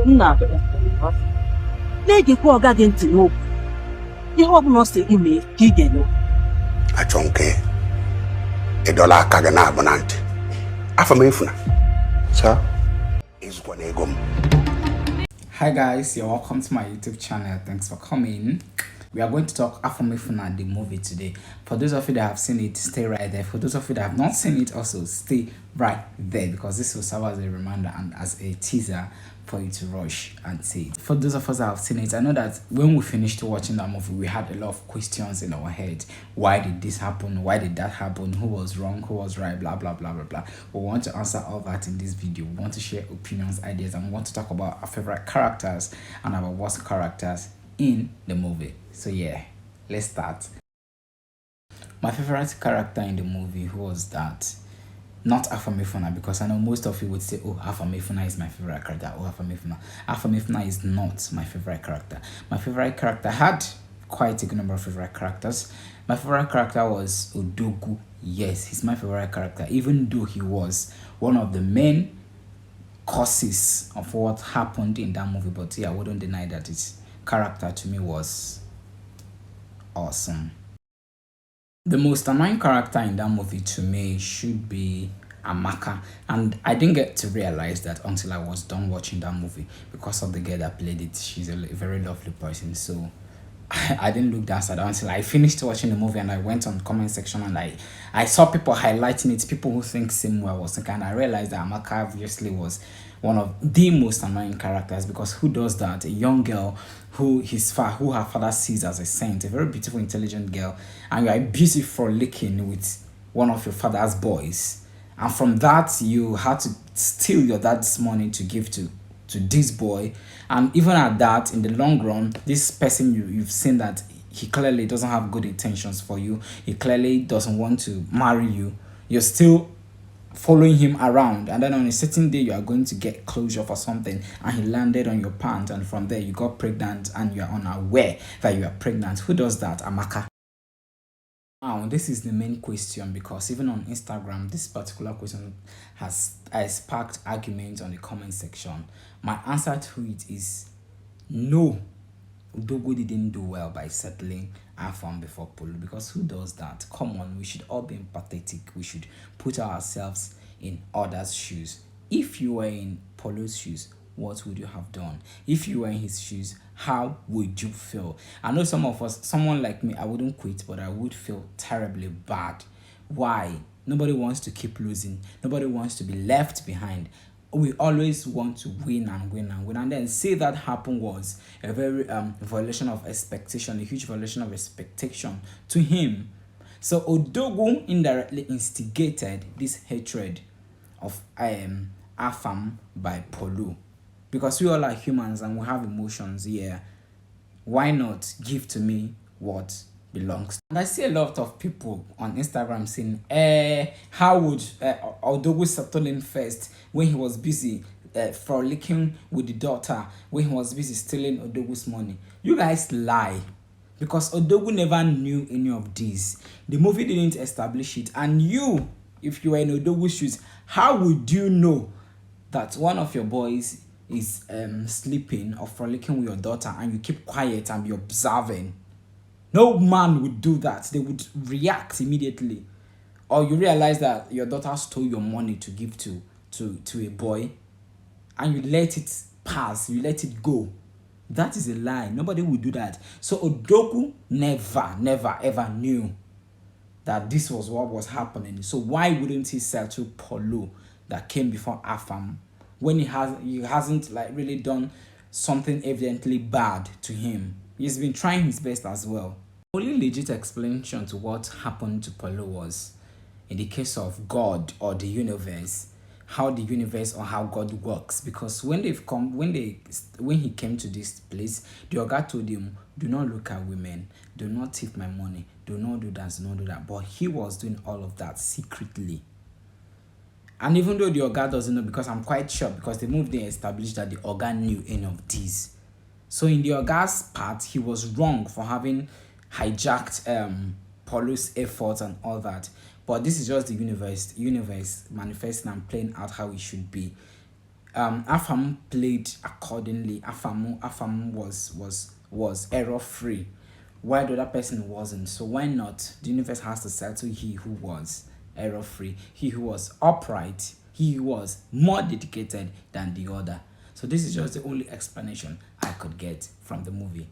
Nna na-egekwa ọga gị ntị n'okwu. Ihe ọbụla ọ sị gị mee ka ị ga-eme. Achọ nke ịdọla aka gị na-abụ na ntị. Afamefuna. Sir? Izukwana ego m. Hi guys, you're welcome to my YouTube channel. Thanks for coming. We are going to talk Afamefuna, the movie today. For those of you that have seen it, stay right there. For those of you that have not seen it, also stay right there, because this will serve as a reminder and as a teaser for you to rush and see it. For those of us that have seen it, I know that when we finished watching that movie, we had a lot of questions in our head. Why did this happen? Why did that happen? Who was wrong? Who was right? Blah, blah, blah, blah, blah. We want to answer all that in this video. We want to share opinions, ideas, and we want to talk about our favorite characters and our worst characters in the movie. So yeah, let's start. My favorite character in the movie, who was that? Not Afamefuna, because I know most of you would say, oh, Afamefuna is my favorite character. Oh, Afamefuna. Afamefuna is not my favorite character. My favorite character had quite a good number of favorite characters. My favorite character was Odogu. Yes, he's my favorite character, even though he was one of the main causes of what happened in that movie. But yeah, I wouldn't deny that his character to me was awesome. The most annoying character in that movie to me should be Amaka, and I didn't get to realize that until I was done watching that movie because of the girl that played it. She's a very lovely person, so I didn't look that side until I finished watching the movie, and I went on the comment section and I saw people highlighting it, people who think same way I was thinking, and I realized that Amaka obviously was one of the most annoying characters, because who does that? A young girl who her father sees as a saint, a very beautiful, intelligent girl, and you are busy frolicking with one of your father's boys, and from that you had to steal your dad's money to give to this boy. And even at that, in the long run, this person you've seen that he clearly doesn't have good intentions for you, he clearly doesn't want to marry you, you're still following him around, and then on a certain day you are going to get closure for something, and he landed on your pants, and from there you got pregnant and you are unaware that you are pregnant. Who does that? Amaka. Now this is the main question, because even on Instagram this particular question has sparked arguments on the comment section. My answer to it is no. Udogo didn't do well by settling Afam before Polo, because who does that? Come on, we should all be empathetic. We should put ourselves in others' shoes. If you were in Polo's shoes, what would you have done? If you were in his shoes, how would you feel? I know some of us, someone like me, I wouldn't quit, but I would feel terribly bad. Why? Nobody wants to keep losing. Nobody wants to be left behind. We always want to win and win and win, and then see that happen was a very violation of expectation, a huge violation of expectation to him. So Odogu indirectly instigated this hatred of Afam by Polo, because we all are humans and we have emotions. Yeah, why not give to me what belongs? And I see a lot of people on Instagram saying, how would Odogu settle in first when he was busy frolicking with the daughter, when he was busy stealing Odogu's money? You guys lie, because Odogu never knew any of this. The movie didn't establish it, and you, if you were in Odogu's shoes, how would you know that one of your boys is sleeping or frolicking with your daughter, and you keep quiet and be observing? No man would do that. They would react immediately. Or you realize that your daughter stole your money to give to a boy, and you let it pass, you let it go. That is a lie. Nobody would do that. So Odogu never ever knew that this was what was happening. So why wouldn't he settle Polo that came before Afam, when he hasn't like really done something evidently bad to him? He's been trying his best as well. Only legit explanation to what happened to Polo was, in the case of God or the universe, how the universe or how God works. Because when he came to this place, the Oga told him, do not look at women, do not take my money, do not do that, do not do that. But he was doing all of that secretly. And even though the Oga doesn't know, because I'm quite sure, because the movie they established that the Oga knew any of these. So in the Oga's part, he was wrong for having hijacked Polo's efforts and all that. But this is just the universe manifesting and playing out how it should be. Afam played accordingly. Afam was error free, while the other person wasn't. So why not? The universe has to settle he who was error free, he who was upright, he who was more dedicated than the other. So this is just the only explanation I could get from the movie.